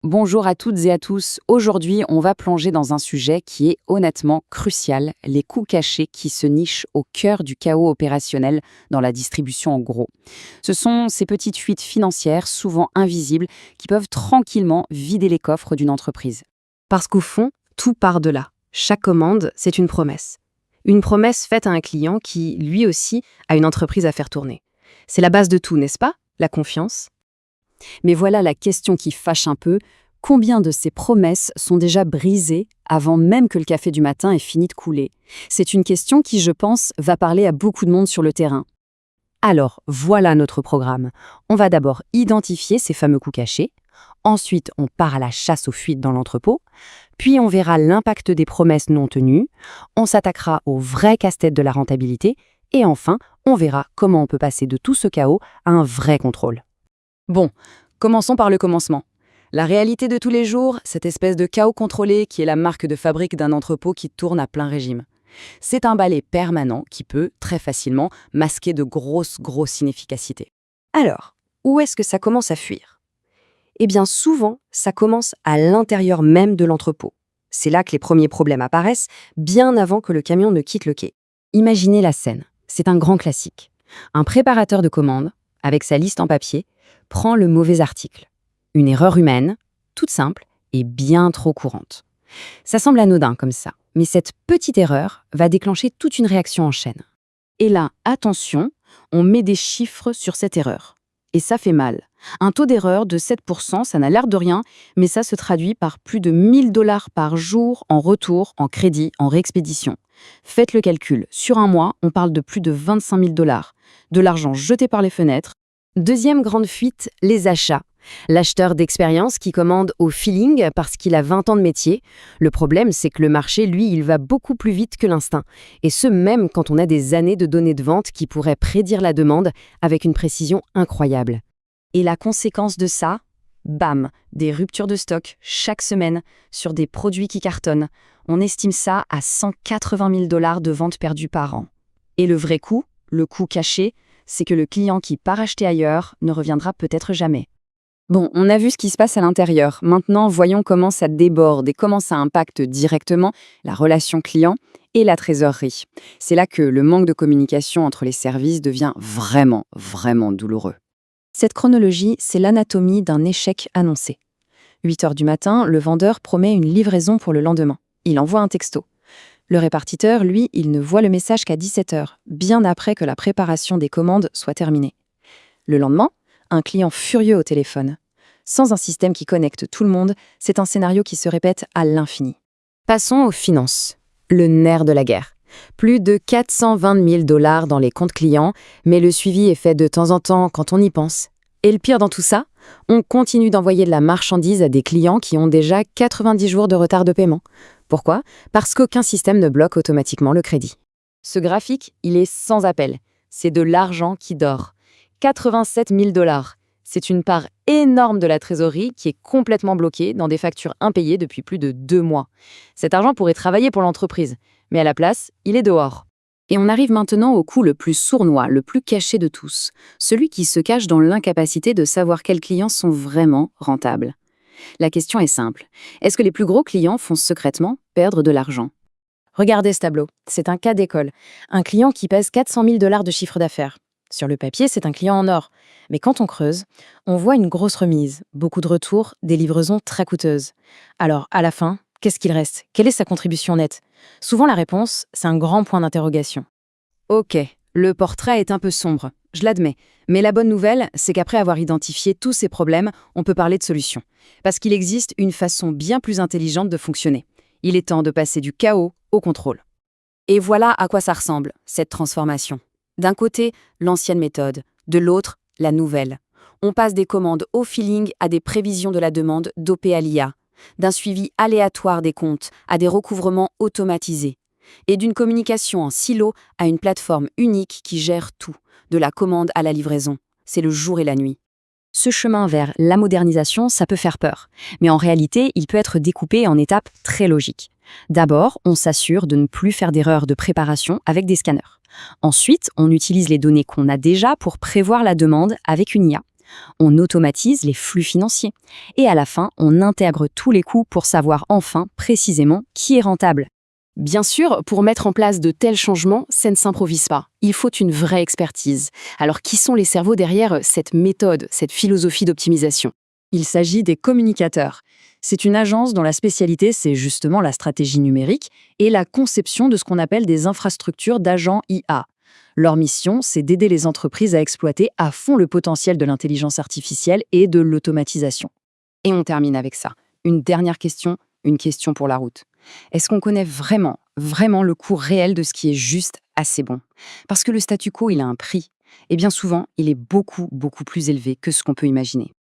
Bonjour à toutes et à tous. Aujourd'hui, on va plonger dans un sujet qui est honnêtement crucial, les coûts cachés qui se nichent au cœur du chaos opérationnel dans la distribution en gros. Ce sont ces petites fuites financières, souvent invisibles, qui peuvent tranquillement vider les coffres d'une entreprise. Parce qu'au fond, tout part de là. Chaque commande, c'est une promesse. Une promesse faite à un client qui, lui aussi, a une entreprise à faire tourner. C'est la base de tout, n'est-ce pas? La confiance. Mais voilà la question qui fâche un peu. Combien de ces promesses sont déjà brisées avant même que le café du matin ait fini de couler? C'est une question qui, je pense, va parler à beaucoup de monde sur le terrain. Alors, voilà notre programme. On va d'abord identifier ces fameux coûts cachés. Ensuite, on part à la chasse aux fuites dans l'entrepôt. Puis, on verra l'impact des promesses non tenues. On s'attaquera au vrai casse-tête de la rentabilité. Et enfin, on verra comment on peut passer de tout ce chaos à un vrai contrôle. Bon, commençons par le commencement. La réalité de tous les jours, cette espèce de chaos contrôlé qui est la marque de fabrique d'un entrepôt qui tourne à plein régime. C'est un balai permanent qui peut, très facilement, masquer de grosses inefficacités. Alors, où est-ce que ça commence à fuir? Eh bien, souvent, ça commence à l'intérieur même de l'entrepôt. C'est là que les premiers problèmes apparaissent, bien avant que le camion ne quitte le quai. Imaginez la scène. C'est un grand classique. Un préparateur de commande, avec sa liste en papier, prend le mauvais article. Une erreur humaine, toute simple et bien trop courante. Ça semble anodin comme ça, mais cette petite erreur va déclencher toute une réaction en chaîne. Et là, attention, on met des chiffres sur cette erreur. Et ça fait mal. Un taux d'erreur de 7%, ça n'a l'air de rien, mais ça se traduit par plus de 1 000 $ par jour en retour, en crédit, en réexpédition. Faites le calcul. Sur un mois, on parle de plus de 25 000 $. De l'argent jeté par les fenêtres. Deuxième grande fuite, les achats. L'acheteur d'expérience qui commande au feeling parce qu'il a 20 ans de métier. Le problème, c'est que le marché, lui, il va beaucoup plus vite que l'instinct. Et ce, même quand on a des années de données de vente qui pourraient prédire la demande avec une précision incroyable. Et la conséquence de ça, bam, des ruptures de stock chaque semaine sur des produits qui cartonnent. On estime ça à 180 000 $ de ventes perdues par an. Et le vrai coût, le coût caché, c'est que le client qui part acheter ailleurs ne reviendra peut-être jamais. Bon, on a vu ce qui se passe à l'intérieur. Maintenant, voyons comment ça déborde et comment ça impacte directement la relation client et la trésorerie. C'est là que le manque de communication entre les services devient vraiment douloureux. Cette chronologie, c'est l'anatomie d'un échec annoncé. 8 heures du matin, le vendeur promet une livraison pour le lendemain. Il envoie un texto. Le répartiteur, lui, il ne voit le message qu'à 17 heures, bien après que la préparation des commandes soit terminée. Le lendemain, un client furieux au téléphone. Sans un système qui connecte tout le monde, c'est un scénario qui se répète à l'infini. Passons aux finances. Le nerf de la guerre. Plus de 420 000 $ dans les comptes clients, mais le suivi est fait de temps en temps quand on y pense. Et le pire dans tout ça, on continue d'envoyer de la marchandise à des clients qui ont déjà 90 jours de retard de paiement. Pourquoi? Parce qu'aucun système ne bloque automatiquement le crédit. Ce graphique, il est sans appel. C'est de l'argent qui dort. 87 000 $. C'est une part énorme de la trésorerie qui est complètement bloquée dans des factures impayées depuis plus de 2 mois. Cet argent pourrait travailler pour l'entreprise, mais à la place, il est dehors. Et on arrive maintenant au coût le plus sournois, le plus caché de tous, celui qui se cache dans l'incapacité de savoir quels clients sont vraiment rentables. La question est simple. Est-ce que les plus gros clients font secrètement perdre de l'argent? Regardez ce tableau. C'est un cas d'école. Un client qui pèse 400 000 $ de chiffre d'affaires. Sur le papier, c'est un client en or. Mais quand on creuse, on voit une grosse remise, beaucoup de retours, des livraisons très coûteuses. Alors, à la fin, qu'est-ce qu'il reste? Quelle est sa contribution nette? Souvent, la réponse, c'est un grand point d'interrogation. Ok, le portrait est un peu sombre, je l'admets. Mais la bonne nouvelle, c'est qu'après avoir identifié tous ces problèmes, on peut parler de solutions. Parce qu'il existe une façon bien plus intelligente de fonctionner. Il est temps de passer du chaos au contrôle. Et voilà à quoi ça ressemble, cette transformation. D'un côté, l'ancienne méthode, de l'autre, la nouvelle. On passe des commandes au feeling à des prévisions de la demande dopées à l'IA, d'un suivi aléatoire des comptes à des recouvrements automatisés, et d'une communication en silo à une plateforme unique qui gère tout, de la commande à la livraison. C'est le jour et la nuit. Ce chemin vers la modernisation, ça peut faire peur. Mais en réalité, il peut être découpé en étapes très logiques. D'abord, on s'assure de ne plus faire d'erreurs de préparation avec des scanners. Ensuite, on utilise les données qu'on a déjà pour prévoir la demande avec une IA. On automatise les flux financiers. Et à la fin, on intègre tous les coûts pour savoir enfin précisément qui est rentable. Bien sûr, pour mettre en place de tels changements, ça ne s'improvise pas. Il faut une vraie expertise. Alors, qui sont les cerveaux derrière cette méthode, cette philosophie d'optimisation? Il s'agit des communicateurs. C'est une agence dont la spécialité, c'est justement la stratégie numérique et la conception de ce qu'on appelle des infrastructures d'agents IA. Leur mission, c'est d'aider les entreprises à exploiter à fond le potentiel de l'intelligence artificielle et de l'automatisation. Et on termine avec ça. Une dernière question, une question pour la route. Est-ce qu'on connaît vraiment le coût réel de ce qui est juste assez bon? Parce que le statu quo, il a un prix. Et bien souvent, il est beaucoup plus élevé que ce qu'on peut imaginer.